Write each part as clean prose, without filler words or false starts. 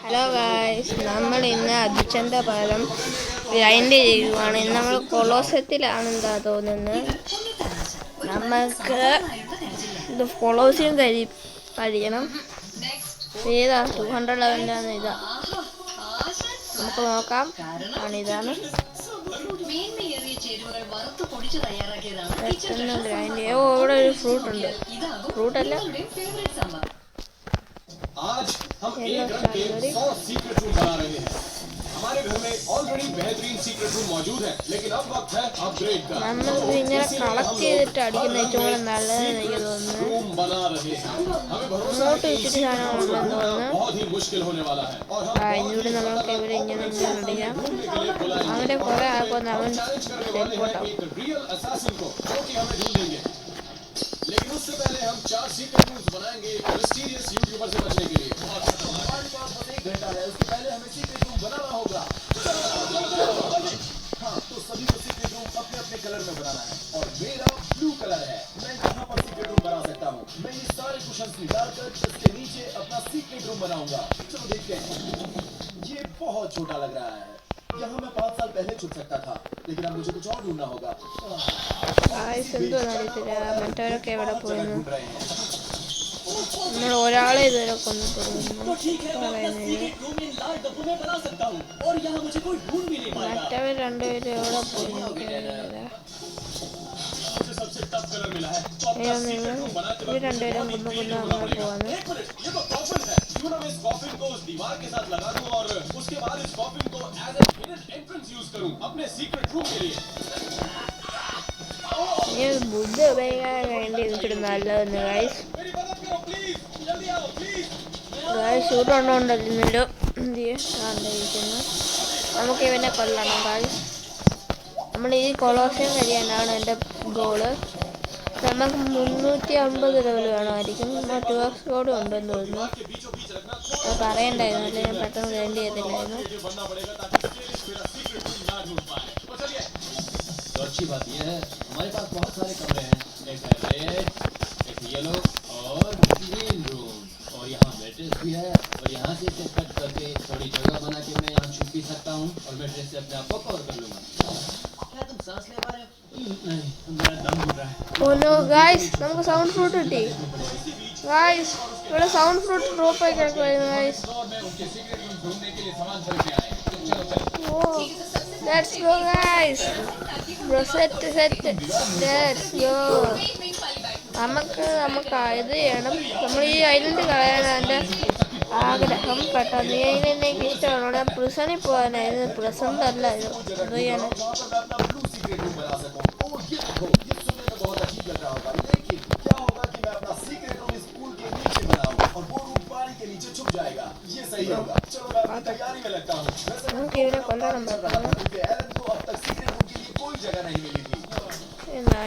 Hello guys, നമ്മൾ ഇന്ന് Argentina പാലം ഗ്രൈൻഡ് ചെയ്യുവാണ്. ഇന്ന് നമ്മൾ കൊളോസത്തിലാണെന്താ തോന്നുന്നത്. നമുക്ക് ഇത് കൊളോസിയം കഴിയണം. ഏതാ 200 ലെവലിലാണ്. ഇതാ നമുക്ക് നോക്കാം. ഇതാണ് പെട്ടെന്ന് ഗ്രൈൻഡ് ചെയ്യാം. ഇവിടെ ഒരു ഫ്രൂട്ട് ഉണ്ട്. ഫ്രൂട്ടല്ല, आज हम एक रन के 100 सीक्रेट रूम बना रहे हैं। हमारे घर में ऑलरेडी बेहतरीन सीक्रेट रूम मौजूद है, लेकिन अब वक्त है अपग्रेड का। നമ്മൾ ഇങ്ങനെ കളക്ട് ചെയ്തിട്ട് അടിക്കുന്ന ഏറ്റവും കൂടുതൽ നല്ലതെന്ന് എനിക്ക് തോന്നുന്നു. रूम बना रहे हैं। हमें भरोसा है कि बहुत ही मुश्किल होने वाला है और हम ഇതിലൂടെ നമുക്ക് ഇവിടെ ഇങ്ങനെ അടിക്കാം. അങ്ങനെ കുറെ ആയപ്പോൾ അവൻ रियल असैसिन को जो कि हमें ढूंढेंगे। लेकिन उससे पहले हम 4 सीक्रेट रूम्स बनाएंगे मिस्टीरियस यूट्यूबर से बचने के लिए। हमारे पास बस 1 घंटा है, उसके पहले हमें सीक्रेट रूम बनाना होगा। हाँ, तो सभी को सीक्रेट रूम अपने अपने कलर में बनाना है और मेरा ब्लू कलर है। मैं यहाँ पर सीक्रेट रूम बना सकता हूँ। मैं ये सारे कुशन्स निकालकर इसके नीचे अपना सीक्रेट रूम बनाऊंगा। चलो देखते हैं। ये बहुत छोटा लग रहा है। यहाँ मैं 5 साल पहले छुप सकता था, लेकिन अब मुझे कुछ और ढूंढना होगा। മറ്റവരൊക്കെ എവിടെ പോയിരുന്നു? നമ്മൾ ഒരാളെ ഇതുവരെ കൊന്നിട്ടുള്ളൂ. മറ്റവർ രണ്ടുപേരും എവിടെ പോയിരുന്നു? ഇവർ രണ്ടുപേരും കൊന്നു അങ്ങനെ പോവാന്ന്. दीवार के साथ लगा दूं और उसके बाद इस कॉफिन को as an hidden entrance use करूं अपने सीक्रेट रूम के लिए। ये बुद्ध ഉപയോഗിക്കാൻ വേണ്ടി എനിക്കൊരു നല്ലതെന്ന് ഗൈസ്. जल्दी आओ प्लीज। ഗൈസ് ഷൂട്ടുണ്ടോണ്ടല്ലോ എന്ത് കണ്ടിരിക്കുന്നു. നമുക്ക് ഇവനെ കൊല്ലണം ഗൈസ്. നമ്മൾ ഈ കൊളോസിയം കഴിയാനാണ് എൻ്റെ ഗോള്. നമുക്ക് 350 ലെവൽ വേണമായിരിക്കും. 2x കോഡ് ഉണ്ടെന്ന് തോന്നുന്നു. അത് പറയണ്ടായിരുന്നു, അല്ലെങ്കിൽ ഞാൻ പെട്ടെന്ന് ഗ്രൈൻഡ് ചെയ്തില്ലായിരുന്നു. तो अच्छी बात यह है हमारे पास बहुत सारे कमरे हैं। एक है रेड, एक येलो और ग्रीन रूम, और यहाँ मैट्रेस भी है। और यहाँ से इसे कट करके थोड़ी जगह बना के मैं यहाँ छुप भी सकता हूँ और मैट्रेस से अपने आप को कवर कर लूँगा। क्या तुम सांस ले पा रहे हो? नहीं, मेरा दम घुट रहा है। ഓ നോ ഗൈസ്, നമുക്ക് സൗണ്ട് ഫ്രൂട്ട് കിട്ടി ഗൈസ്. ഇവിടെ സൗണ്ട് ഫ്രൂട്ട് ഡ്രോപ്പ് ആയി കിടക്കുമായിരുന്നു guys. Let's go guys. Set let's go. നമുക്ക് ഇത് ചെയ്യണം. നമ്മൾ ഈ ഐലൻഡ് കളയാനാണ് എൻ്റെ ആഗ്രഹം. പെട്ടെന്ന് ഈ ഐലൻഡ് എനിക്ക് ഇഷ്ടമാണ്. ഞാൻ പ്രിസണിൽ പോകാനായിരുന്നു. പ്രസന്റ് അല്ല ഇത്. അത് ചെയ്യണം. നമുക്ക് ഇവരെ കൊല്ലണം.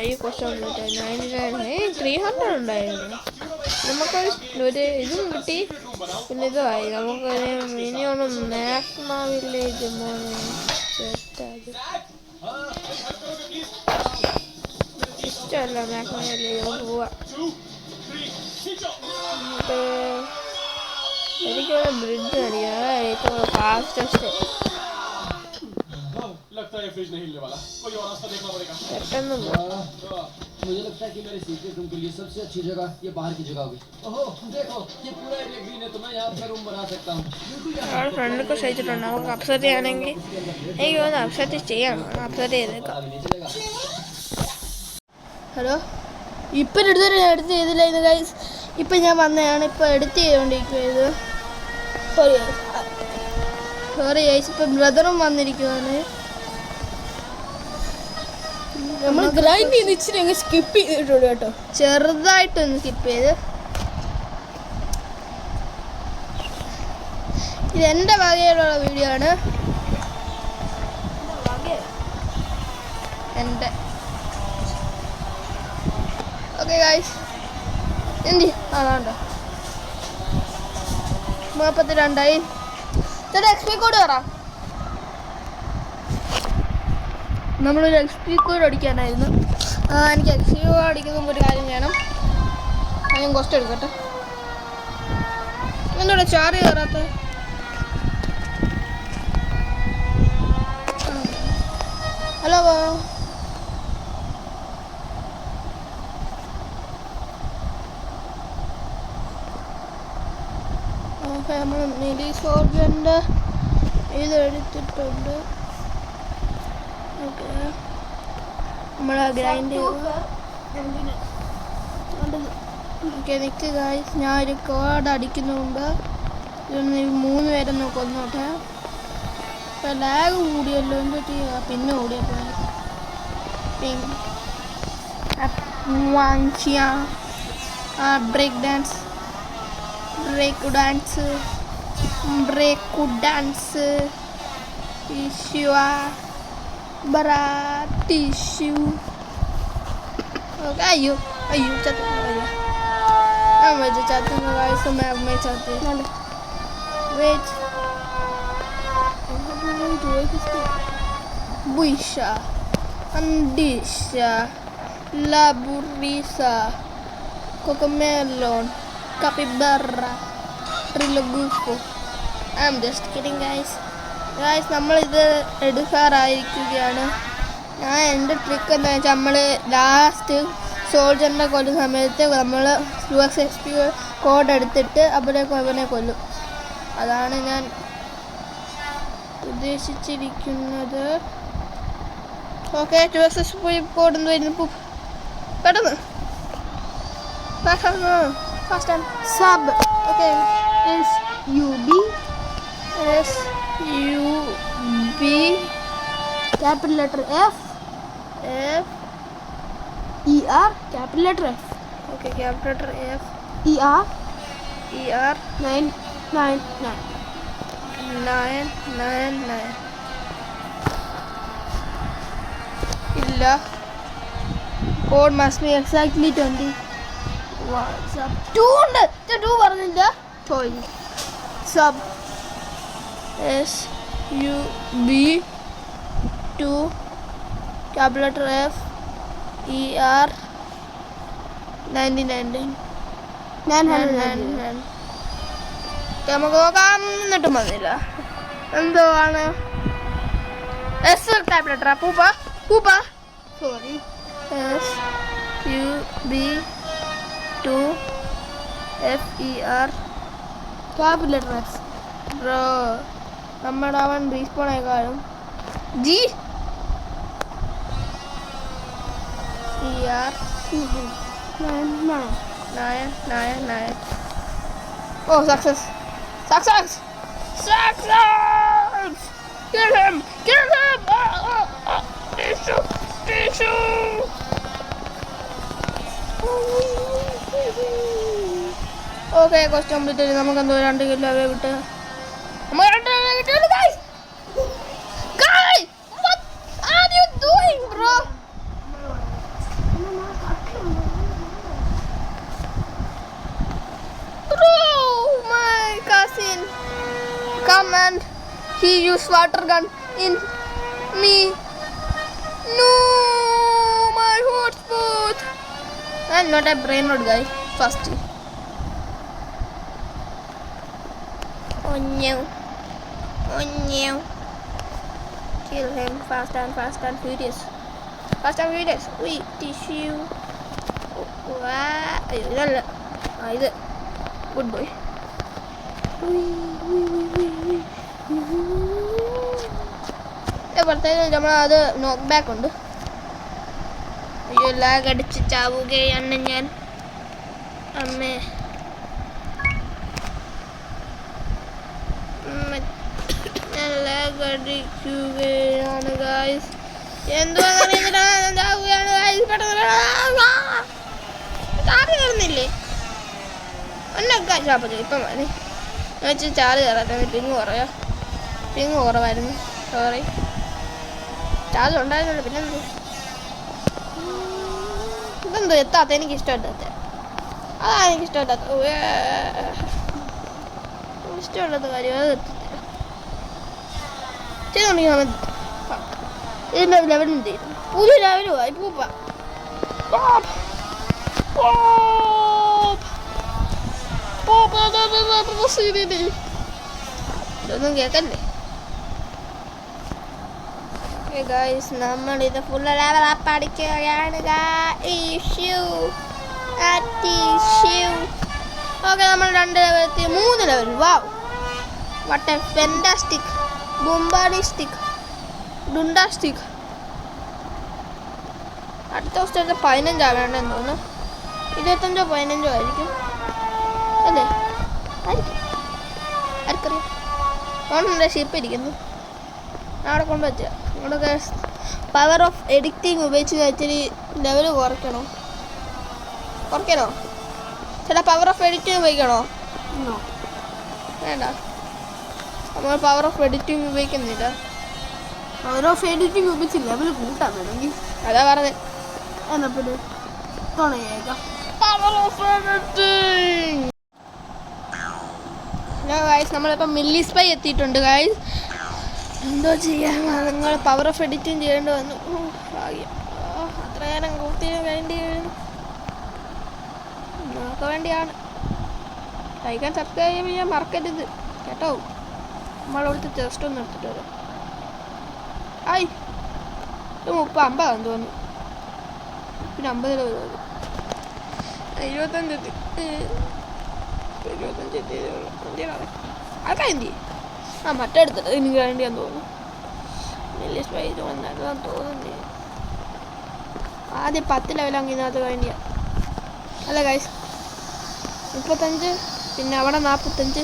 ഈ ക്വസ്റ്റ്യൻ 300 ഉണ്ടായിരുന്നു. നമുക്കൊരു ഇതും കിട്ടി. പിന്നെ ഇതുമായി നമുക്കൊരു മിനിമം മാക്മ വില്ലേജ് ഇഷ്ടമല്ല. മാക്മ വില്ലേജ് നമുക്ക് പോവാം. എനിക്കവിടെ ബ്രിഡ്ജ് അറിയാം. ഏറ്റവും ഫാസ്റ്റസ്റ്റ് പെട്ടെന്ന് मुझे लगता है कि मेरे सीक्रेट रूम के लिए सबसे अच्छी जगह ये बाहर की जगह होगी। ओहो देखो, ये पूरा एरिया ग्रीन है, तो मैं यहाँ पे रूम बना सकता हूँ। ഫ്രണ്ടൊക്കെ സഹിച്ചിട്ടുണ്ട്. നമുക്ക് അപ്സെറ്റ് ചെയ്യണമെങ്കിൽ എനിക്ക് തോന്നുന്നു അപ്സെറ്റ് ചെയ്യണം. അപ്സെറ്റ് ചെയ്തേക്കാം. ഹലോ, ഇപ്പം എടുത്ത് ചെയ്തില്ലായിരുന്നു ഗൈസ്. ഇപ്പം ഞാൻ വന്നതാണ്. ഇപ്പം എഡിറ്റ് ചെയ്തുകൊണ്ടിരിക്കുന്നത്. Sorry guys. ഇപ്പം ബ്രദറും വന്നിരിക്കുവാണ്. നമ്മൾ ഗ്രൈൻഡ് ചെയ്ത് ഇച്ചിരി അങ്ങ് സ്കിപ്പ് ചെയ്തിട്ടുണ്ട് കേട്ടോ. ചെറുതായിട്ടൊന്ന് സ്കിപ്പ് ചെയ്ത്. ഇതെൻ്റെ വകയിലുള്ള വീഡിയോ ആണ്. എൻ്റെ ഓക്കെ ഗൈസ്. എന്തി ആണോ 42 ചേട്ടാ എക്സ്പി കോഡ് പറ. നമ്മളൊരു എക്സ്പി കോഡ് അടിക്കാനായിരുന്നു. എനിക്ക് എക്സ്പി കോഡ് അടിക്കുന്ന ഒരു കാര്യം വേണം. ഞാൻ കോസ്റ്റ് എടുക്കട്ടെ. എന്നോട് ചാർജ് കയറാത്ത ഇതാവാ ഓക്കെ നമ്മൾ മിലി സോൾജറിൻ്റെ ഇത് എടുത്തിട്ടുണ്ട്. ഓക്കെ നമ്മൾ ഗ്രൈൻഡ് ചെയ്യുക. ഓക്കെ നിൽക്ക് ഗൈസ്, ഞാൻ ഒരു കോഡ് അടിക്കുന്നുണ്ട്. ഇതൊന്ന് 3 പേരൊന്ന് കൊന്നോട്ടെ. ഇപ്പം ലാഗ് കൂടിയല്ലോ, എന്താ ചെയ്യുക? പിന്നെ ഓടിയപ്പോൾ break dance tissue tissue. Okay അയ്യോ ചത്തു. ഞാൻ വെച്ച് ചത്തുന്ന കാഴ്ച അമ്മയെ ചത്ത്. Wait Buisha, Andisha, Laburisa, Cocomelon, Capybara, Trilobufo. I'm just kidding guys. നമ്മളിത് എടുക്കാറായിരിക്കുകയാണ്. ഞാൻ എൻ്റെ ട്രിക്ക് എന്താ വെച്ചാൽ നമ്മൾ ലാസ്റ്റ് സോൾജറിനെ കൊല്ലുന്ന സമയത്ത് നമ്മൾ UXXP കോഡ് എടുത്തിട്ട് അവനെ കൊല്ലും. അതാണ് ഞാൻ ഉദ്ദേശിച്ചിരിക്കുന്നത്. ഓക്കെ 2XXP കോഡ് വരുന്നു. പെട്ടെന്ന് sub. Okay SUB capital letter F ER capital letter F. Okay, capital letter F ER 999 ഇല്ല. Code must be exactly 20. WhatsApp 2 ഉണ്ട്. 2 പറഞ്ഞില്ല. പോയി sub SUB 2 capital letter F ER 999. നമുക്ക് നോക്കാം. എന്നിട്ടും വന്നില്ല. എന്തോ ആണ് എസ് ക്യാപിറ്റൽ ലെറ്റർ പൂപ്പ sorry SUB 2 FER capital letter S. Bro നമ്മുടെ അവൻ റീസ്പോൺ ആയിക്കാളും G ER 999. Oh, success! Kill him! Tissue! Okay, quest completed. നമുക്ക് എന്തോ 2 കിലോ അവയെ വിട്ട് guys! What are you doing, bro? My cousin come and he used water gun in me. No, my hotspot. I'm not a brain rot guy. First. Oh no. Kill him fast and furious. Wait, tissue. Idella. Idu. Good boy. ഇപ്പോഴത്തേക്ക് നമ്മളത് നോക്ക് back ഉണ്ട്. അയ്യോ lag അടിച്ച് ചാവുകയാണ് ഞാൻ. അമ്മേ ഞാൻ lag അടിക്കുകയാണ് guys. എന്തുവാണ് ചാർജ് ഒന്നൊക്കെ ചാപ്പത് ഇപ്പം മതി. ഞാൻ വെച്ച് ചാർജ് കയറാത്ത പിങ് കുറവായിരുന്നു. സോറി, ചാർജ് ഉണ്ടായിരുന്നുള്ളൂ. പിന്നെ ഇതെന്തോ എത്താത്ത എനിക്കിഷ്ടമില്ലാത്ത. അതാണ് എനിക്കിഷ്ടമില്ലാത്ത കാര്യം. അത് എത്തില്ല ചെയ്തുകൊണ്ടെങ്കിൽ നമ്മൾ ഇതിൻ്റെ ലെവലും തീരും. പുതിയ ലെവലുമായി പൂപ്പ. ഇതൊന്നും കേക്കല്ലേ. ഓക്കെ ഗൈസ്, നമ്മളിത് ഫുള്ള് ലെവൽ അപ്പ് അടിക്കുകയാണ്. ഓക്കെ, നമ്മൾ 2 ലെവൽ എത്തി, 3 level. Wow, what a fantastic, ബുംബാഡിസ്റ്റിക്, ഡുണ്ടാസ്റ്റിക്. അടുത്ത ദിവസത്തെ 15 ആവേണ്ടെന്ന് തോന്നുന്നു. 25 15 ആയിരിക്കും അല്ലേ? ആയിരിക്കും, ആർക്കറിയാം. ഓണെൻ്റെ ഷിപ്പ് ഇരിക്കുന്നു, അവിടെ കൊണ്ടുവച്ച. നമ്മുടെ പവർ ഓഫ് എഡിറ്റിംഗ് ഉപയോഗിച്ച് ഇച്ചിരി ലെവൽ കുറയ്ക്കണോ? ചേട്ടാ, പവർ ഓഫ് എഡിറ്റിംഗ് ഉപയോഗിക്കണോ? വേണ്ട, നമ്മൾ പവർ ഓഫ് എഡിറ്റിംഗ് ഉപയോഗിക്കുന്നില്ല. പവർ ഓഫ് എഡിറ്റിംഗ് ഉപയോഗിച്ച് ലെവൽ കൂട്ടാൻ വേണമെങ്കിൽ അതാ പറഞ്ഞത്. എന്നാ പിന്നെ തുണയേക്കാം. Power off editing. Hello guys, നമ്മളിപ്പോൾ മില്ലി സ്പൈ എത്തിയിട്ടുണ്ട് ഗൈസ്. എന്തോ ചെയ്യാൻ, നിങ്ങൾ പവർ ഓഫ് എഡിറ്റിംഗ് ചെയ്യേണ്ടി വന്നു. ഭാഗ്യം, അത്ര നേരം കൂത്തിന് വേണ്ടി നിങ്ങൾക്ക് വേണ്ടിയാണ്. ലൈക്ക് ആൻഡ് സബ്സ്ക്രൈബ് ചെയ്യാൻ മറക്കരുത് കേട്ടോ. നമ്മളവിടുത്തെ ജസ്റ്റ് ഒന്ന് എടുത്തിട്ട് വരാം. ആയി 50 തോന്നുന്നു. പിന്നെ 50 വരുന്നത് 25 ആൾക്കാർ എന്തി മറ്റേ എടുത്തിട്ട് എനിക്ക് വേണ്ടിയാന്ന് തോന്നുന്നു. വലിയ സ്പൈസ് വന്നതാന്ന് തോന്നുന്നു. ആദ്യം 10 ലെവലാണെങ്കിൽ ഇതിനകത്ത് വേണ്ടിയാ അല്ല ഗൈസ്. 35, പിന്നെ അവിടെ 45,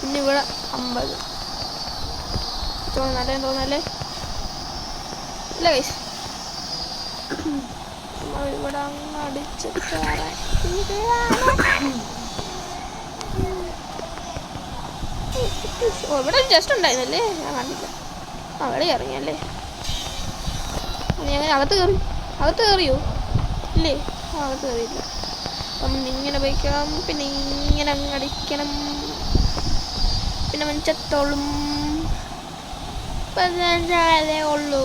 പിന്നെ ഇവിടെ 50 തോന്നല്ലേ അല്ല ഗൈസ്. ഇവിടെ അങ്ങ് അടിച്ചിട്ട് ഇവിടെ ജസ്റ്റ് ഉണ്ടായിരുന്നല്ലേ, ഞാൻ കണ്ടില്ല. അവിടെ ഇറങ്ങിയല്ലേ. അങ്ങനെ അകത്ത് കയറിയോ? ഇല്ലേ, അകത്ത് കയറിയില്ല. അപ്പം ഇങ്ങനെ പോയിക്കണം, പിന്നെ ഇങ്ങനെ അങ്ങ് അടിക്കണം, പിന്നെ മഞ്ചത്തോളും 15 ഉള്ളൂ,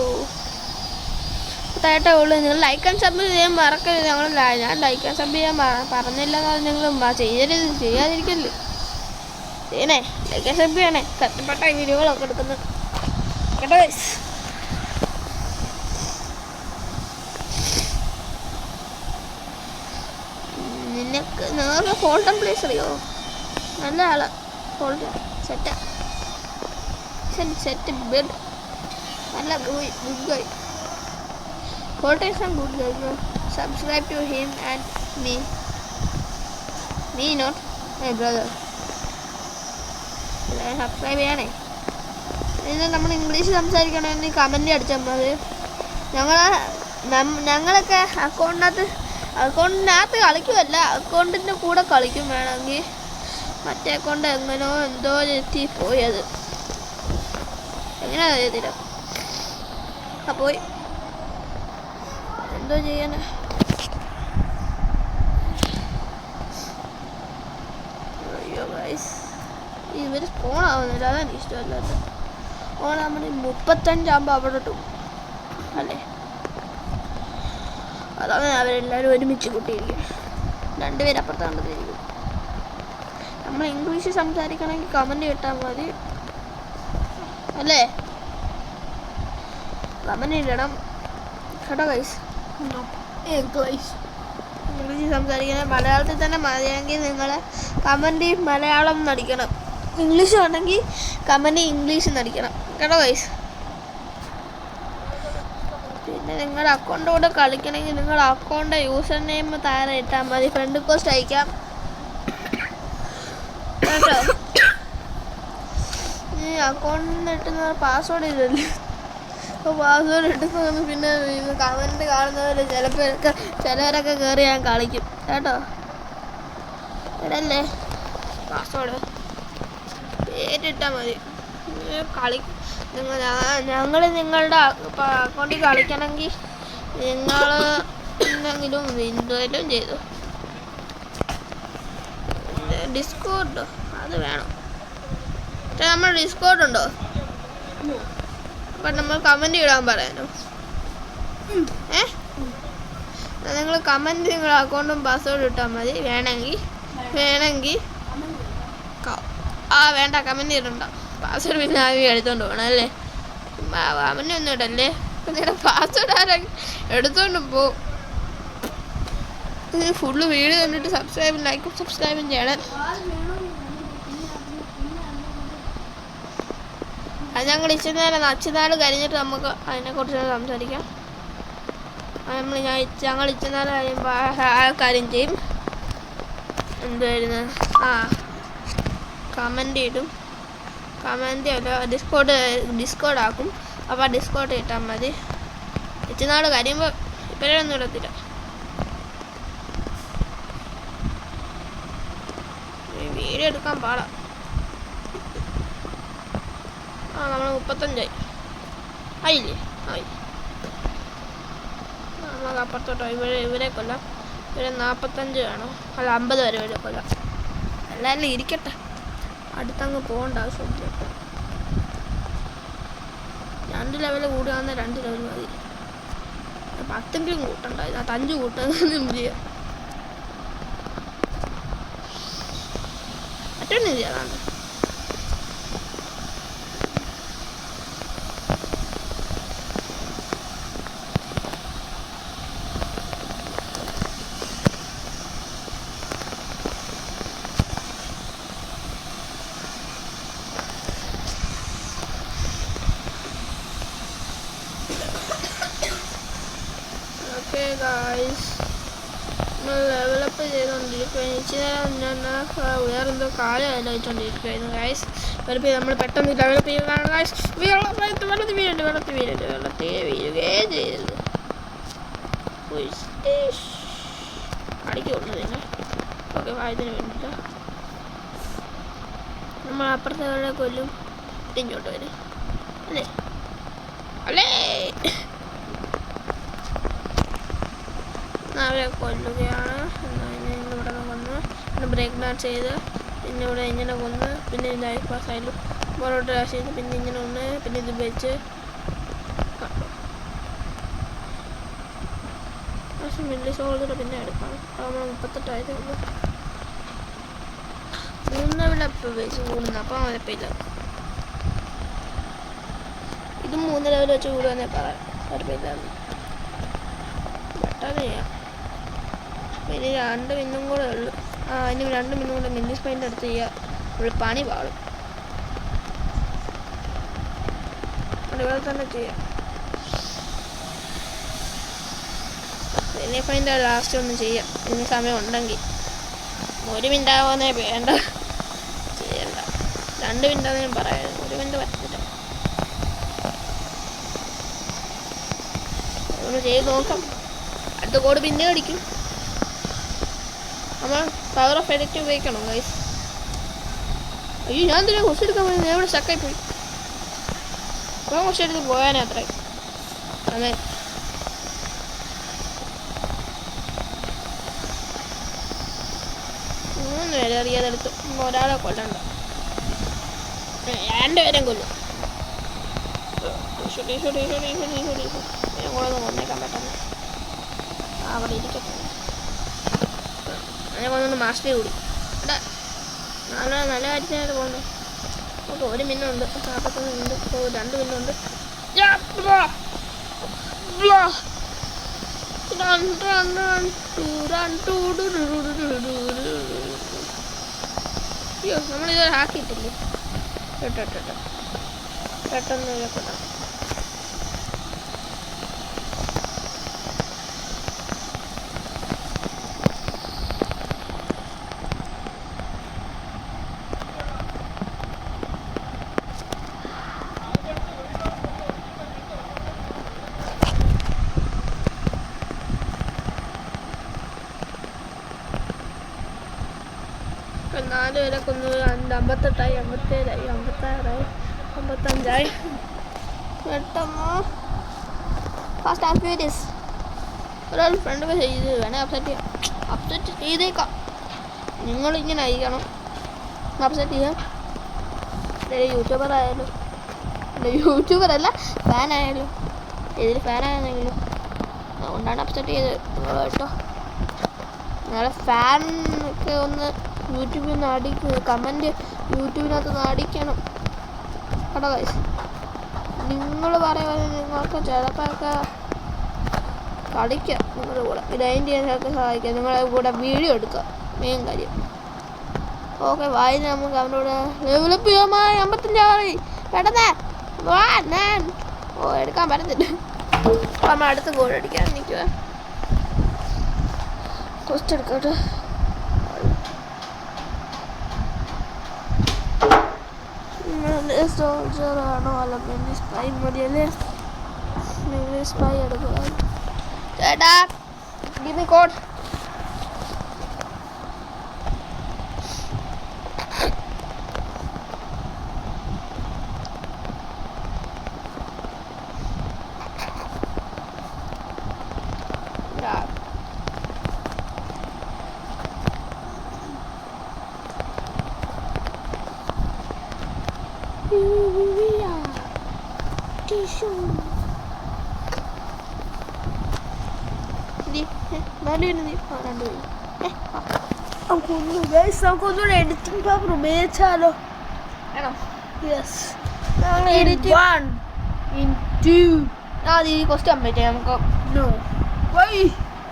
10 ഉള്ളൂ. നിങ്ങൾ ലൈക്ക് ആൻഡ് സബ് ചെയ്യാൻ മറക്കരുത്. ഞാൻ ലൈക്ക് ആൻഡ് സബ് ചെയ്യാൻ പറഞ്ഞില്ല എന്ന് നിങ്ങൾ ചെയ്യാതിരിക്കല്ലേ. ചെയ്യണേ, ലൈക്ക് ആൻഡ് സബ് ചെയ്യണേ. സത്യപ്പെട്ട വീഡിയോകളൊക്കെ എടുക്കുന്നത് കേട്ടോ ഗൈസ്. നിങ്ങൾക്ക് ഫോൾട്ടൺ പ്ലേസ് അറിയോ? നല്ല ആളാ ഫോൾട്ടൺ. സെറ്റ് ബെഡ് നല്ല good guy. Fulton is a good guy. Subscribe to him and me not my brother. Subscribe ചെയ്യണേ. ഇത് നമ്മൾ ഇംഗ്ലീഷ് സംസാരിക്കണമെന്ന് കമൻറ്റ് അടിച്ചാൽ മതി. ഞങ്ങളൊക്കെ അക്കൗണ്ടിനകത്ത് കളിക്കുമല്ല, അക്കൗണ്ടിൻ്റെ കൂടെ കളിക്കും വേണമെങ്കിൽ. മറ്റേ അക്കൗണ്ട് എങ്ങനെയോ എന്തോ എത്തി പോയത്, എങ്ങനെയാ ചെയ്തില്ല. പോയി എന്തോ ചെയ്യാനാ. അയ്യോ ഗൈസ്, ഇവർ ഫോണാവുന്നില്ല, അതാണ് ഇഷ്ടമല്ലാത്ത. ഓണാകുമ്പോൾ 35 ആകുമ്പോൾ അവിടെ ഇട്ടു അല്ലേ. അതാണ് അവരെല്ലാവരും ഒരുമിച്ച് കൂട്ടിയിരിക്കും. 2 പേര് അപ്പുറത്ത് കണ്ടതിരിക്കും. നമ്മൾ ഇംഗ്ലീഷ് സംസാരിക്കണമെങ്കിൽ കമൻറ്റ് കിട്ടാൻ മതി അല്ലേ. കമൻറ്റ് ഇടണം കേട്ടോ ഗൈസ്. ഇംഗ്ലീഷ് സംസാരിക്കണം, മലയാളത്തിൽ തന്നെ മതിയെങ്കിൽ നിങ്ങൾ കമൻറ്റ് മലയാളം നടിക്കണം. ഇംഗ്ലീഷ് ആണെങ്കിൽ കമൻറ്റ് ഇംഗ്ലീഷ് നടിക്കണം കേട്ടോ ഗൈസ്. പിന്നെ നിങ്ങളുടെ അക്കൗണ്ട് കൂടെ കളിക്കണമെങ്കിൽ നിങ്ങളുടെ അക്കൗണ്ട് യൂസർ നെയിം താഴെ ഇട്ടാൽ മതി. ഫ്രണ്ട് റിക്വസ്റ്റ് അയക്കാം കേട്ടോ. ഈ അക്കൗണ്ടിൽ ഇട്ടുന്ന പാസ്വേഡ് ഇല്ലല്ലോ. അപ്പോൾ പാസ്വേഡ് ഇട്ടുന്ന പിന്നെ കമൻറ്റ് കാണുന്നവർ ചിലവരൊക്കെ കയറി ഞാൻ കളിക്കും കേട്ടോ. ഇടല്ലേ പാസ്വേഡ്, പേരിട്ടാൽ മതി. ഞങ്ങൾ നിങ്ങളുടെ അക്കൗണ്ടിൽ കളിക്കണമെങ്കിൽ നിങ്ങൾ എന്തെങ്കിലും വിൻഡോയിലും ചെയ്തു. ഡിസ്കോർഡോ അത് വേണം. നമ്മൾ ഡിസ്കോർഡ് ഉണ്ടോ? അപ്പം നമ്മൾ കമൻറ്റ് ഇടാൻ പറയാനോ? നിങ്ങൾ കമൻറ്റ് നിങ്ങളുടെ അക്കൗണ്ടും പാസ്വേഡും ഇട്ടാൽ മതി. വേണമെങ്കിൽ വേണ്ട കമൻറ്റ് ഇടണ്ട. പാസ്വേഡ് പിന്നെ ആദ്യം എടുത്തോണ്ട് പോകണം അല്ലേ. കമൻറ്റ് ഒന്നും ഇടല്ലേ. നിങ്ങളുടെ പാസ്വേഡ് ആരെങ്കിലും എടുത്തോണ്ട് പോ. ഫുള്ള് വീഡിയോ കണ്ടിട്ട് ലൈക്കും സബ്സ്ക്രൈബും ചെയ്യണം. അത് ഞങ്ങൾ ഇച്ചിരി കഴിഞ്ഞിട്ട് നമുക്ക് അതിനെക്കുറിച്ച് സംസാരിക്കാം. ഞങ്ങൾ ഇച്ചിരി നേരം കഴിയുമ്പോൾ ആ കാര്യം ചെയ്യും. എന്തായിരുന്നു കമൻ്റ് ഇടും. കമൻ്റ് അല്ല ഡിസ്കോഡ് ആക്കും. അപ്പോൾ ആ ഡിസ്കോഡ് ഇട്ടാൽ മതി. ഇച്ചിരി നാൾ കഴിയുമ്പോൾ ഇപ്പോഴൊന്നും ഇടത്തില്ല. വീഡിയോ എടുക്കാൻ പാടാം. നമ്മൾ 35 ആയില്ലേ? ആയി. നമുക്ക് അപ്പുറത്തോട്ടോ ഇവരെ കൊല്ലാം. ഇവരെ 45 വേണോ? അല്ല 50 വരെ ഇവരെ കൊല്ലാം. എല്ലാവരും ഇരിക്കട്ടെ, അടുത്തങ്ങ് പോകേണ്ട ആവശ്യമില്ല. 2 ലെവൽ കൂടുകയാണെങ്കിൽ 2 ലെവൽ മതി. 10 കൂട്ടണ്ട, ഇതിനകത്ത് 5 കൂട്ടുകയും ചെയ്യാം. മറ്റൊന്നും ചെയ്യാതാണ്. ഓക്കെ ഗായ്സ്, ഡെവലപ്പ് ചെയ്തുകൊണ്ടിരിക്കുകയാണ്. വേറെന്തോ കാര്യം ആലോചിച്ചുകൊണ്ടിരിക്കുകയായിരുന്നു ഗായ്സ്. നമ്മൾ പെട്ടെന്ന് ഡെവലപ്പ് ചെയ്യുകയാണ് ഗായ്സ്. വെള്ളത്തിൽ വീഴുകയും ചെയ്തത് അടിക്കുള്ളൂ നിങ്ങൾ. ഓക്കെ, വായതിന് വേണ്ടിയിട്ട് നമ്മൾ അപ്പുറത്തെ കൊല്ലും, ഇങ്ങോട്ട് വരും അല്ലേ? അല്ലേ അവരെ കൊല്ലുകയാണ്. ഇവിടെ നിന്ന് കൊന്ന്, പിന്നെ ബ്രേക്ക് ഡാൻസ് ചെയ്ത്, പിന്നെ ഇവിടെ ഇങ്ങനെ കൊന്ന്, പിന്നെ ലൈഫ് പാസ് ആയാലും ബോറോട്ട് ഡാഷ് ചെയ്ത്, പിന്നെ ഇങ്ങനെ ഒന്ന്, പിന്നെ ഇത് വെച്ച് മില്ലി സോൾജർ പിന്നെ എടുക്കണം. നമ്മൾ 38 ആയതുള്ളൂ. 3 ലെവലപ്പ് വെച്ച് കൂടുന്നു. അപ്പം കുഴപ്പമില്ല. ഇത് 3 ലെവൽ വെച്ച് കൂടുകയെന്നേ പറയാം. കുഴപ്പമില്ല, പെട്ടെന്ന് ചെയ്യാം. ഇനി 2 മിനിറ്റും കൂടെ ഉള്ളു. ഇനി 2 മിനിറ്റും കൂടെ മിന്നി സ്പൈൻ്റെ അടുത്ത് ചെയ്യുക. ഇവിടെ പണി പാടും. അതുപോലെ തന്നെ ചെയ്യാം. മിന്നി സ്പൈൻ്റെ ലാസ്റ്റ് ഒന്ന് ചെയ്യാം. ഇനി സമയം ഉണ്ടെങ്കിൽ 1 മിനിറ്റ് ആവാന്നേ വേണ്ട, ചെയ്യണ്ട. 2 മിനിറ്റാന്ന് ഞാൻ പറയാം. 1 മിനിറ്റ് പറ്റില്ല. ഒന്ന് ചെയ്ത് നോക്കാം. അടുത്ത കോഡ് പിന്നെ അടിക്കും. നമ്മൾ പവർ ഓഫ് എഡിറ്റ് ഉപയോഗിക്കണം ഗൈസ്. അയ്യോ, ഞാൻ എന്തിനാ കുറച്ച് എടുക്കാൻ പോയി? ഞാൻ ഇവിടെ സ്റ്റക്കായി പോയി. അപ്പോൾ കുറച്ച് എടുത്ത് പോയാനേ അത്രയും. അതെ, 3 പേരെ അറിയാതെടുത്ത് ഒരാളെ കൊല്ലണ്ട, 2 പേരെയും കൊല്ലും. ഞങ്ങളൊന്ന് കൊന്നേക്കാൻ പറ്റുന്നു. അവിടെ ഇരിക്കട്ടെ. ഞാൻ കൊണ്ടൊന്ന് മാസ്റ്ററി കൂടി. ഇവിടെ നല്ല കാര്യത്തിനായിട്ട് പോകുന്നത്. ഓക്കെ, 1 മിനിറ്റുണ്ട്. 41 മിനിറ്റ്. 2 മിനിറ്റുണ്ട്. അയ്യോ, നമ്മളിതുവരെ ഹാക്കിയിട്ടില്ലേ? പെട്ടെന്ന് കൊണ്ടാ. ഇപ്പം 4 പേരെ കൊന്നു. 58ആയി, 57ആയി, 56ആയി, 55ആയി. പെട്ടെന്ന് ഫാസ്റ്റ് ആൻഡ് ഫ്യൂരിയസ്. ഒരാൾ ഫ്രണ്ട് പേ ചെയ്ത് വേണേൽ അപ്സെറ്റ് ചെയ്തേക്കാം. നിങ്ങളിങ്ങനെ അയക്കണം, അപ്സെറ്റ് ചെയ്യാം. യൂട്യൂബർ ആയാലും, യൂട്യൂബറല്ല ഫാനായാലും, ഇതിൽ ഫാനാണെങ്കിലും അതുകൊണ്ടാണ് അപ്സെറ്റ് ചെയ്തത് കേട്ടോ. നിങ്ങളുടെ ഫാൻ ഒക്കെ ഒന്ന് യൂട്യൂബിൽ നിന്ന് അടിക്കുക, കമൻറ്റ് യൂട്യൂബിനകത്ത് നിന്ന് അടിക്കണം കേട്ടോ ഗൈസ്. നിങ്ങൾ പറയുന്നത് നിങ്ങൾക്ക് ചിലപ്പോഴൊക്കെ കളിക്കാം നിങ്ങളുടെ കൂടെ ഗ്രൈൻഡ് ചെയ്യാനൊക്കെ സഹായിക്കാം നിങ്ങളുടെ കൂടെ വീഡിയോ എടുക്കാം മെയിൻ കാര്യം. ഓക്കെ വായി നമുക്ക് അവനോട് ഡെവലപ്പ് ചെയ്യാമായി 55 പെട്ടെന്ന് വാ ഞാൻ എടുക്കാൻ പറ്റത്തില്ല. അപ്പം നമ്മൾ അടുത്ത് ഗോൾ അടിക്കാൻ നിൽക്കുക. ഫസ്റ്റ് എടുക്കട്ടെ. സോൾജറാണോ അല്ല പിന്നെ സ്പൈ മതിയല്ലേ? സ്പൈ എടുക്കുക. ചേട്ടാ give me code. നമുക്കൊന്നുകൂടെ എഡിറ്റിംഗ് പേപ്പർ ഉപയോഗിച്ചാലോ? ഈ ഫസ്റ്റ് കംപ്ലീറ്റ് ചെയ്യാം. നമുക്ക്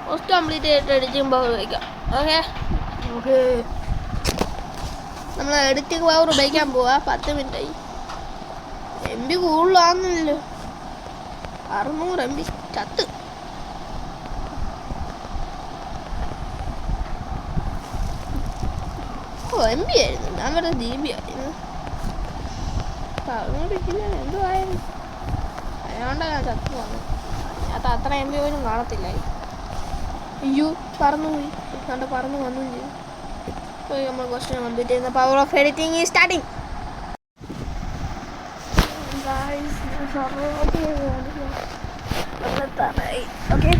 ഫസ്റ്റ് കംപ്ലീറ്റ് ചെയ്തിട്ട് എഡിറ്റിംഗ് പവർ ഉപയോഗിക്കാം. ഓക്കെ നമ്മൾ എഡിറ്റിംഗ് പവർ ഉപയോഗിക്കാൻ പോവാ. 10 മിനിറ്റായി. MB കൂടുതലാണെന്നല്ലോ. 600 MB ചത്ത്. MB ആയിരുന്നു, ഞാൻ പറഞ്ഞ GB ആയിരുന്നു. 600 കിലോ എന്തോ ആയിരുന്നു. അതുകൊണ്ടാണ് ഞാൻ ചത്തു പോകുന്നത്. അത് അത്ര MB പോലും കാണത്തില്ലായി. അയ്യോ പറന്നുപോയി. കണ്ട പറന്ന് വന്നു ചെയ്യും. പോയി നമ്മൾ ക്വസ്റ്റ്യൻ കംപ്ലീറ്റ് ചെയ്യുന്ന power off editing is starting. Okay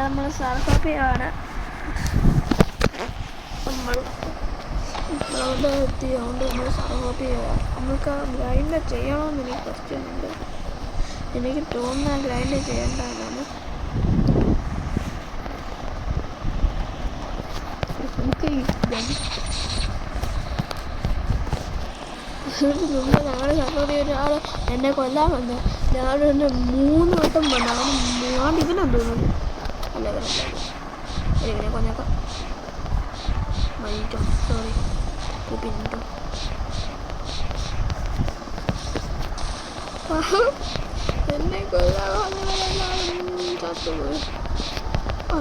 നമ്മൾ സർഫോപ്പിയാണ്. നമ്മളവിടെ എത്തിയോണ്ട് നമ്മൾ സർഫോപ്പ് ചെയ്യുക. നമുക്ക് ഗ്രൈൻഡ് ചെയ്യണമെന്ന് എനിക്ക് ക്വസ്റ്റ്യൻ ഉണ്ട്. എനിക്ക് തോന്നുന്ന ഗ്രൈൻഡ് ചെയ്യേണ്ടതാണ്. മുമ്പ് ഞങ്ങൾ സപ്പോർട്ട് ചെയ്ത ഒരാൾ എന്നെ കൊല്ലാൻ വന്നു. ഞാൻ എന്നെ 3 വട്ടം വന്നു. അവന് ഇവനെന്ന് തോന്നുന്നു. അല്ല ഇവനല്ല, ഇവനെ കൊന്നേക്കാം. വൈകിട്ടോ സോറി പിന്നോ എന്നെ കൊല്ലാൻ വന്നവരെല്ലാം ചത്തുപോയി.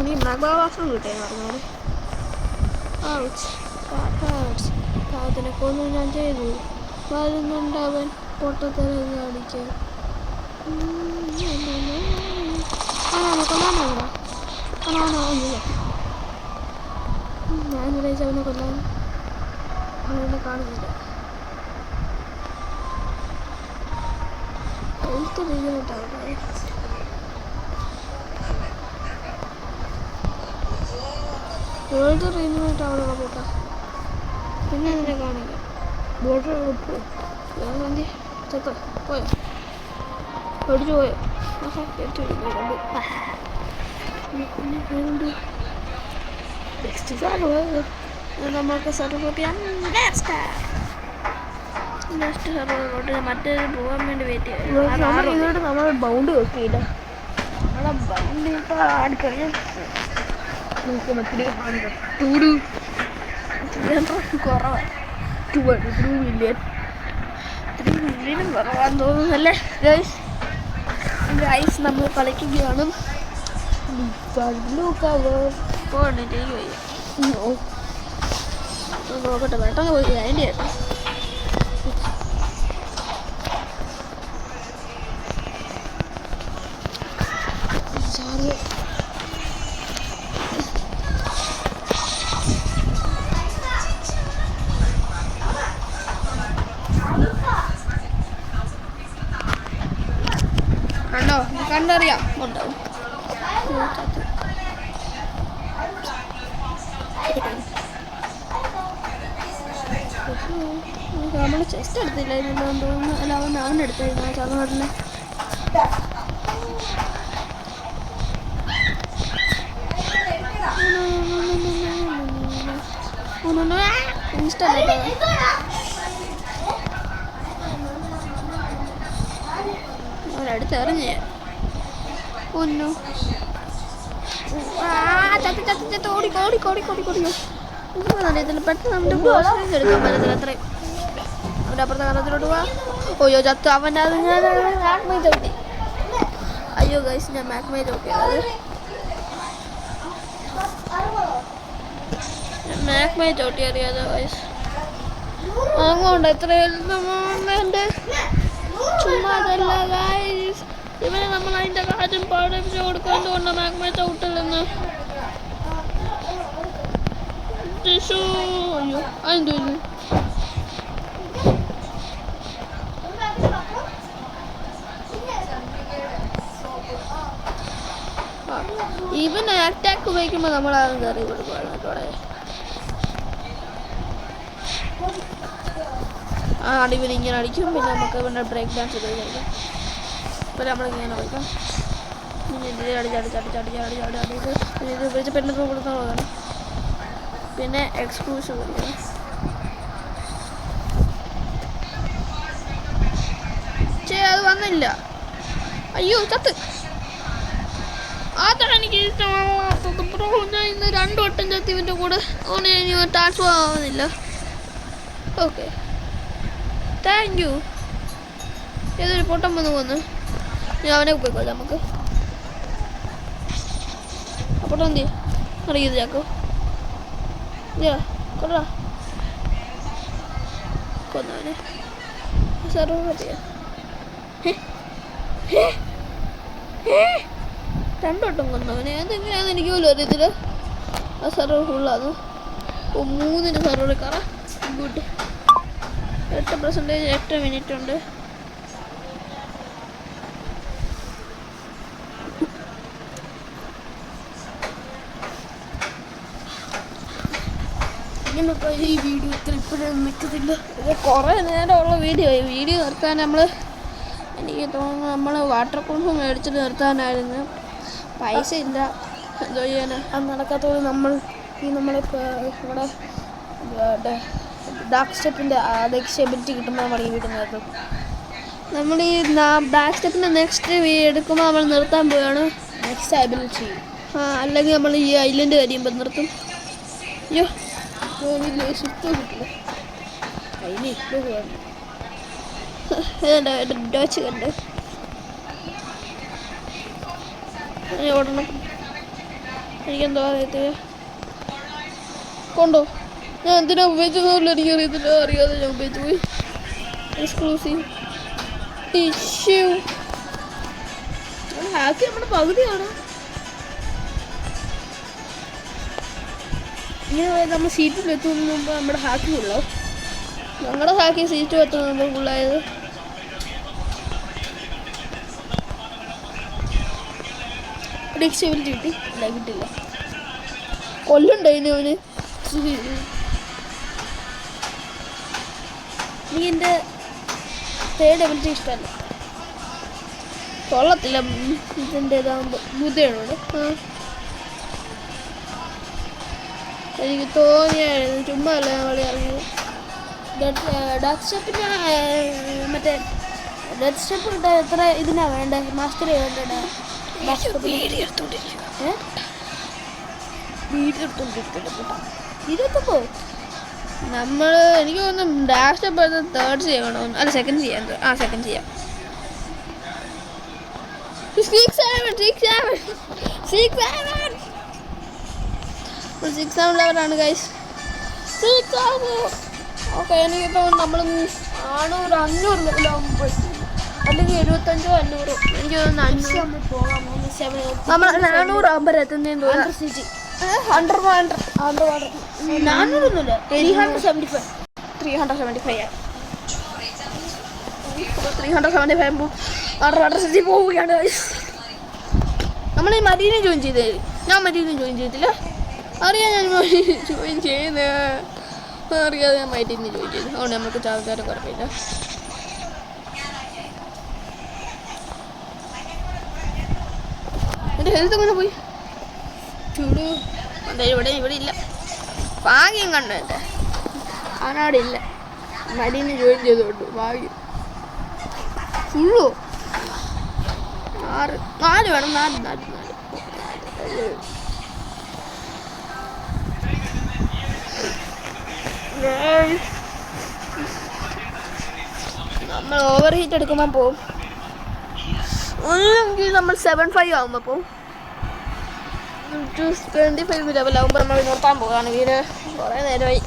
നീ മൃഗാവാസം കിട്ടേന്ന് പറഞ്ഞാൽ പാവത്തിനെ കൊന്നു ഞാൻ ചെയ്തു. വരുന്നുണ്ട് അവൻ പൊട്ടത്തരം കാണിക്കാൻ. കൊല്ലാനോ ഞാൻ വിചാരിച്ച അവനെ കൊല്ലാൻ. അവനെ കാണുന്നില്ല. ഹെൽത്ത് റീജനായിട്ടാവട്ടെ. ഹെൽത്ത് റീജനായിട്ടാവണ പോട്ടെ. പിന്നെ അതിനെ കാണില്ല. ബോർഡർ ചത്തോ പോയോ? പഠിച്ചു പോയോ? നമുക്ക് സർവോട്ട് ചെയ്യാം. നെക്സ്റ്റ് സർവോട്ട് മറ്റൊരു പോകാൻ വേണ്ടി വെയിറ്റ് ചെയ്യാം. ഇതോട്ട് നമ്മൾ ബൗണ്ട് വെക്കില്ല. നമ്മളെ ബൗണ്ട് ആടിക്കഴിഞ്ഞാൽ കുറവാണ്. 2 മില്യൺ 3 മില്യനും കുറവാന്ന് തോന്നുന്നല്ലേ ഗൈസ്. നമ്മൾ കളിക്കുകയാണ്. പോകണ്ടേ നോക്കട്ടെ. പെട്ടെന്ന് പോയി അതിൻ്റെ ആയിരുന്നു. കണ്ടോ? കണ്ടറിയാം. ഉണ്ടാവും. നമ്മൾ ചെസ്റ്റ് എടുത്തില്ലായിരുന്നല്ലോ എന്ന് തോന്നുന്നു. അല്ല അവനെടുത്തായിരുന്നു ചങ്ങാടിനെ. ഇൻസ്റ്റന്റ് അവരടുത്തെറിഞ്ഞ് ഒന്നു ചത്ത് ഓടിക്കോടിക്കോടിക്കോടിക്കോടിക്കോ പെട്ടെന്ന് നമ്മുടെ ഗ്രോസറീസ് എടുക്കാൻ പറ്റത്തില്ല അത്രയും. അവൻ്റെ അപ്പുറത്തെ കറത്തിലോട്ട് പോവാ. ഓയോ ചത്തു അവൻ്റെ അത് ഞാൻ മാക്മേ ചവിട്ടി. അയ്യോ ഗൈസ് ഞാൻ മാക്മേ ചവിട്ടിയത്. മാക്മേ ചവിട്ടി അറിയാതെ ഗൈസ് അങ്ങോണ്ട് എത്രയുണ്ട് ചുമ്മാ അതല്ല ഗൈസ്. ഇവനെ നമ്മൾ അതിൻ്റെ കാര്യം പഠിപ്പിച്ച് കൊടുക്കാത്തതുകൊണ്ട് മാക്മേ ചവിട്ടില്ലെന്ന്. അയ്യോ അതെന്തോന്നു ഇവൻ അറ്റാക്ക് ഉപയോഗിക്കുമ്പോൾ നമ്മളാരും കയറി കൊടുക്കുകയാണ്. ആ അടിവൻ ഇങ്ങനെ അടിക്കും. പിന്നെ നമുക്ക് ഇവൻ്റെ ബ്രേക്ക് ഡാൻസ് ചെയ്ത് കളിക്കാം. ഇപ്പം നമ്മളിങ്ങനെ കളിക്കാം. ഇത് ഉപയോഗിച്ച് പെണ്ണൊക്കെ കൊടുക്കുന്നതാണ്. പിന്നെ എക്സ്ക്ലൂസീവ് കളിക്കാം. അത് വന്നില്ല. അയ്യോ ചത്ത്. അതാണ് എനിക്ക് ഇഷ്ടമാവാത്തത് ബ്രോ. ഞാൻ ഇന്ന് 2 വട്ടം ചത്തി ഇവൻ്റെ കൂടെ. അതുകൊണ്ട് ഇനി ട്രാൻസ്ഫർ ആവുന്നില്ല. Okay thank you. ഏതൊരു പൊട്ടം വന്ന് ഞാൻ അവനെ പോയിക്കോളാം നമുക്ക്. അപ്പോൾ എന്ത് അറിയത് ചാക്കോ കൊണ്ടാ കൊന്നവനെ സാറോ പറ്റിയ 2 വട്ടം കൊന്നവനെ. അതെങ്ങനെയാണെന്ന് എനിക്ക് പോലും അറിയത്തില്ല. ആ സർവർ ഫുള്ളാണ്. 3 സർവർ കറ ഗുഡ്. 8% 8 മിനിറ്റ് ഉണ്ട്. ഇങ്ങനെയൊക്കെ ഈ വീഡിയോ ഇപ്പോഴും നിൽക്കത്തില്ല. ഇത് കുറേ നേരമുള്ള വീഡിയോ നിർത്താൻ എനിക്ക് തോന്നുന്നു നമ്മൾ വാട്ടർ പ്രൂഫ് മേടിച്ചിട്ട് നിർത്താനായിരുന്നു. പൈസ ഇല്ല, എന്തോ ചെയ്യാനാ. അത് നടക്കാത്തത് നമ്മളിപ്പോൾ ഇവിടെ ഡാർക്ക് സ്റ്റെപ്പിൻ്റെ നെക്സ്റ്റ് എബിലിറ്റി കിട്ടുമ്പോൾ മണി കിട്ടുന്നത്. നമ്മൾ ഈ ഡാർക്ക് സ്റ്റെപ്പിൻ്റെ നെക്സ്റ്റ് എടുക്കുമ്പോൾ നമ്മൾ നിർത്താൻ പോവുകയാണ്. നെക്സ്റ്റ് എബിലിറ്റി അല്ലെങ്കിൽ നമ്മൾ ഈ ഐലൻഡ് കഴിയുമ്പോൾ നിർത്തും. അയ്യോ ഷിഫ്റ്റ് കിട്ടില്ല. അതിന് ഇപ്പോൾ ഡോച്ച് കണ്ട് ഓടണം. എനിക്കെന്തോ അറിയത്തില്ല. കൊണ്ടോ ഞാൻ എന്തിനാ ഉപയോഗിച്ചതുമില്ല. എനിക്കറിയത്തില്ല. അറിയാതെ ഞാൻ ഉപയോഗിച്ച് പോയി. എക്സ്ക്ലൂസീവ് ഇഷ്യൂ ഹാക്കി നമ്മുടെ പകുതിയാണ്. ഇങ്ങനെ നമ്മൾ സീറ്റിൽ എത്തുന്നതിന് മുമ്പ് നമ്മുടെ ഹാക്കി ഫുള്ളാവും. ഞങ്ങളുടെ ഹാക്കി സീറ്റ് എത്തുന്ന മുമ്പ് ഫുള്ളായത്. ഡിക്സിബിലിറ്റി കിട്ടി. ഇല്ല കിട്ടില്ല. കൊല്ലുണ്ടായിന് അവന്. എനിക്ക് എൻ്റെ 3rd എബിലിറ്റി ഇഷ്ടമല്ല. കൊള്ളത്തില്ല. ഇതിൻ്റെ ഇതാകുമ്പോൾ ബുദ്ധിയാണ്. എനിക്ക് തോന്നിയായിരുന്നു. ചുമ്മാ അല്ല ഞാൻ കളി ഇറങ്ങിയത്. ഡാർക്ക് സ്റ്റെപ്പിന് മറ്റേ ഡെത്ത് സ്റ്റെപ്പ് കിട്ടാൻ എത്ര ഇതിനാ വേണ്ടേ? മാസ്റ്റർ ചെയ്യേണ്ടത് ഇതൊക്കെ നമ്മൾ എനിക്ക് തോന്നുന്നു ഡാർക്ക് സ്റ്റെപ്പ് 3rd ചെയ്യണോ അല്ല 2nd ചെയ്യാൻ. സെക്കൻഡ് ചെയ്യാം. 6 ലെവലാണ് ഗൈസ്. 6 ഓക്കെ. എനിക്ക് തോന്നുന്നു നമ്മൾ 400-500 ലെവലാകുമ്പോൾ അല്ലെങ്കിൽ 75-100. എനിക്ക് തോന്നുന്നു 500 നമ്മൾ 400 ആകുമ്പോൾ എത്തുന്നതെന്ന് തോന്നുന്നു. 400ഒന്നുമില്ല. 375 375 വാട്ടർ സിറ്റി പോവുകയാണ്. നമ്മൾ ഈ മരീനെ ജോയിൻ ചെയ്തേ. ഞാൻ മരീനെ ജോയിൻ ചെയ്തില്ല. അറിയാം ഞാൻ ജോയിൻ ചെയ്യുന്നത്. അറിയാതെ ഞാൻ മരീനെ ജോയിൻ ചെയ്തു. അതുകൊണ്ട് നമുക്ക് ചാർജാരും കുഴപ്പമില്ല. എൻ്റെ ഹെൽത്ത് അങ്ങനെ പോയി ചൂട്. എന്തായാലും ഇവിടെ ഇല്ല. ഭാഗ്യം കണ്ടു എൻ്റെ അവനവിടെ ഇല്ല മരീന്ന് ജോയിൻ ചെയ്തോണ്ട് ഭാഗ്യം ഫുള്ളോ 4 വേണം 4 നമ്മൾ ഓവർ ഹീറ്റ് എടുക്കുമ്പോൾ പോവും ഒന്നെങ്കിൽ നമ്മൾ 7-5 ആകുമ്പോൾ പോവും 25 ലെവലാകുമ്പോൾ നമ്മൾ നിർത്താൻ പോവുകയാണ് വീട് കുറേ നേരമായി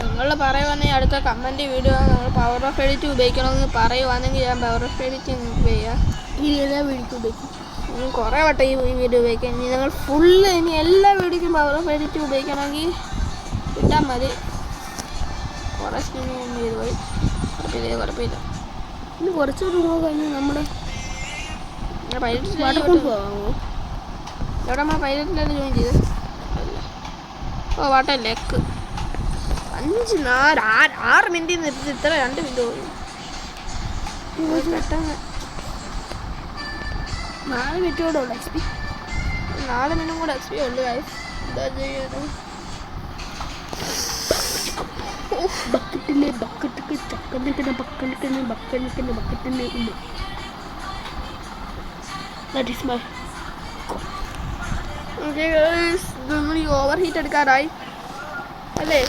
നിങ്ങൾ പറയുവാണെങ്കിൽ അടുത്ത കമൻറ്റ് വീഡിയോ നമ്മൾ പവർ ഓഫ് എഡിറ്റ് ഉപയോഗിക്കണമെന്ന് പറയുവാണെങ്കിൽ ഞാൻ പവർ ഓഫ് എഡിറ്റ് ഉപയോഗിക്കാം ഈ എല്ലാ വീഡിയോക്കും ഉപയോഗിക്കും ഇനി കുറേ വട്ടം ഈ വീഡിയോ ഉപയോഗിക്കാം ഇനി നിങ്ങൾ ഫുള്ള് ഇനി എല്ലാ വീഡിയോക്കും പവർ ഓഫ് എഡിറ്റ് ഉപയോഗിക്കണമെങ്കിൽ ഇട്ടാൽ മതി കുറേ സ്ക്രീൻ ചെയ്ത് പോയി കുഴപ്പമില്ല ഇനി കുറച്ച് രൂപ കഴിഞ്ഞ് നമ്മുടെ പൈലറ്റിൽ എവിടെ നമ്മൾ പൈലറ്റിലാണ് ജോയിൻ ചെയ്തത് ഓ വാട്ടർ ലെക്ക് 6 മിനിറ്റ് നിർത്തി ഇത്ര 2 മിനിറ്റ് പോയി പെട്ടെന്ന് 4 മിനിറ്റോടെ ഉള്ളു എക്സ്പി 4 മിനിറ്റും കൂടെ എക്സ്പി ഉള്ളു എന്താ ചെയ്യാനോ ബക്കറ്റിലെ ബക്കറ്റ് ചക്കനിക്കുന്ന ബക്കറ്റിലെ ഉള്ളു ദാറ്റ് ഈസ് മൈ ഓക്കെ നമ്മൾ ഈ ഓവർ ഹീറ്റ് എടുക്കാറായി അല്ലേ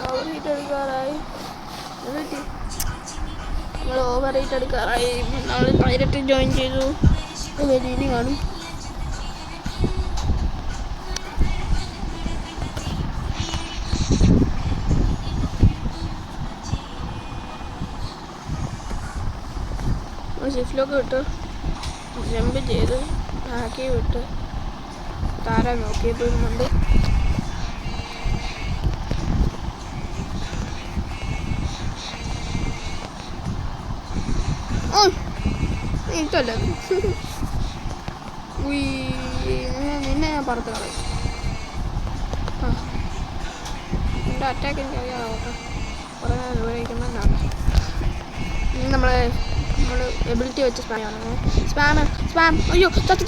ഓവർ ഹീറ്റ് എടുക്കാറായി നമ്മൾ ഓവർ ഹീറ്റ് എടുക്കാറായി നമ്മൾ പൈലറ്റ് ജോയിൻ ചെയ്തു ഇനി കാണും ഷിഫ്റ്റിലൊക്കെ വിട്ട് ജമ്പ് ചെയ്ത് ആക്കി വിട്ട് താര നോക്കിയപ്പോഴുമുണ്ട് ഇതല്ല നിന്നെ ഞാൻ പുറത്ത് കളയും എൻ്റെ അറ്റാക്ക് എനിക്ക് അറിയാവട്ടെ കുറേ നേരം ഉപയോഗിക്കുമ്പോൾ ഇനി നമ്മൾ എബിലിറ്റി വെച്ച് സ്പാം അയ്യോ ചത്ത്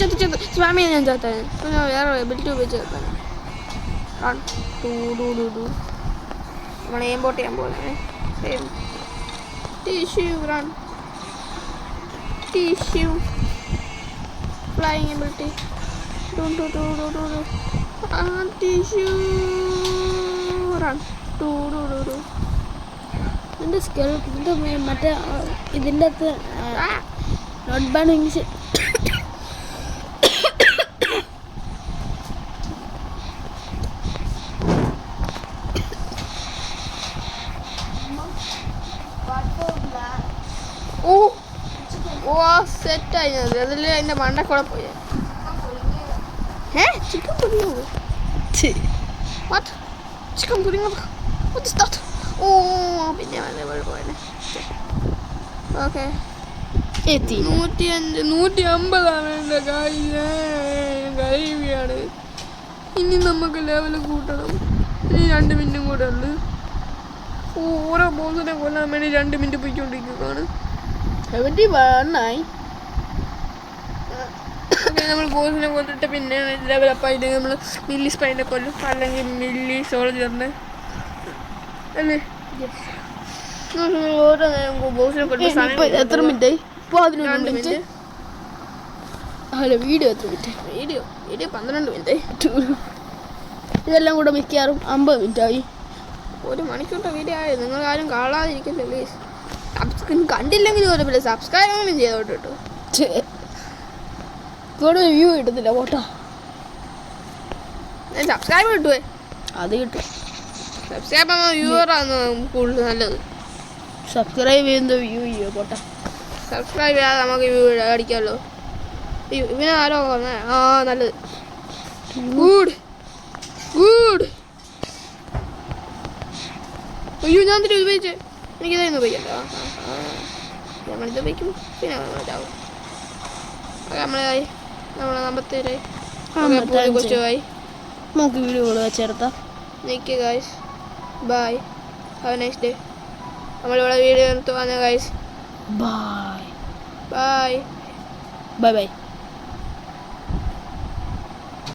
സ്പാം ചെയ്യാൻ ഞാൻ ചത്താൻ ഇപ്പം ഞാൻ വേറെ എബിലിറ്റി ഉപയോഗിച്ച് ചത്താൻ റൺ നമ്മൾ എയിംബോട്ട് ചെയ്യാൻ പോലെ tissue run tissue flying ability tissue run ഇതിൻ്റെ സ്കെൽറ്റിൻ്റെ മറ്റേ ഇതിൻ്റെ അകത്ത് നോട്ട് ബാഡ് ഇംഗ്ലീഷ് സെറ്റായി അതിൽ അതിൻ്റെ മണ്ടക്കൂടെ പോയി ചിക്കൻ പുരിങ്ങോ ചിക്കൻ പുരിങ്ങോ ഓ പിന്നെ അതേപോലെ പോയത് ഓക്കെ 150 എൻ്റെ കഴിയാണ് ഇനി നമുക്ക് ലെവൽ കൂട്ടണം ഇനി 2 മിനിറ്റും കൂടെ ഉണ്ട് ഓരോ ബോസിനെ കൊല്ലാൻ വേണ്ടി 2 മിനിറ്റ് പോയിക്കൊണ്ടിരിക്കുകയാണ് 71 ആയി നമ്മൾ ബോസിനെ കൊണ്ടിട്ട് പിന്നെ ലെവലപ്പായിട്ട് നമ്മൾ മില്ലി സ്പൈനെ കൊല്ലും അല്ലെങ്കിൽ മില്ലി സോൾജറിനെ അല്ലേ ഓരോ നേരം ബോസിനെ കൊല്ലും എത്ര മിനിറ്റായി 2 മിനിറ്റ് അല്ല വീഡിയോ എത്ര മിനിറ്റ് വീഡിയോ 12 മിനിറ്റായി ഇതെല്ലാം കൂടെ മിക്കവാറും 50 മിനിറ്റായി 1 മണിക്കൂറിൻ്റെ വീഡിയോ ആയി നിങ്ങൾ ആരും കാണാതിരിക്കില്ല പ്ലീസ് കണ്ടില്ലെങ്കിൽ കുഴപ്പമില്ല സബ്സ്ക്രൈബ് ചെയ്തോട്ട് കേട്ടോ ഇവിടെ വ്യൂ കിട്ടുന്നില്ല പോട്ടോ സബ്സ്ക്രൈബ് കിട്ടുവേ അത് കിട്ടും സബ്സ്ക്രൈബ് ആകുമ്പോൾ വ്യൂവറാണ് കൂടുതൽ നല്ലത് സബ്സ്ക്രൈബ് ചെയ്യുന്നത് വ്യൂ ചെയ്യുമോ പോട്ടാ സബ്സ്ക്രൈബ് ചെയ്യാതെ നമുക്ക് വ്യൂ അടിക്കാമല്ലോ ഇവനെ ആരോ നല്ലത് ഗുഡ് അയ്യോ ഞാൻ തിരി ഉപയോഗിച്ചേ എനിക്കിതായിരുന്നു ഉപയോഗിക്കല്ലോ നമ്മളിത് ഉപയോഗിക്കും പിന്നെ ഇതാവും നമ്മളായി നമ്മളെ നമ്പത്തേരായി കൊച്ചുമായി നമുക്ക് വീഡിയോ ചേർത്താം നിൽക്കുക guys bye have A nice day നമ്മളിവിടെ വീഡിയോ എടുത്ത് വന്ന guys bye bye bye bye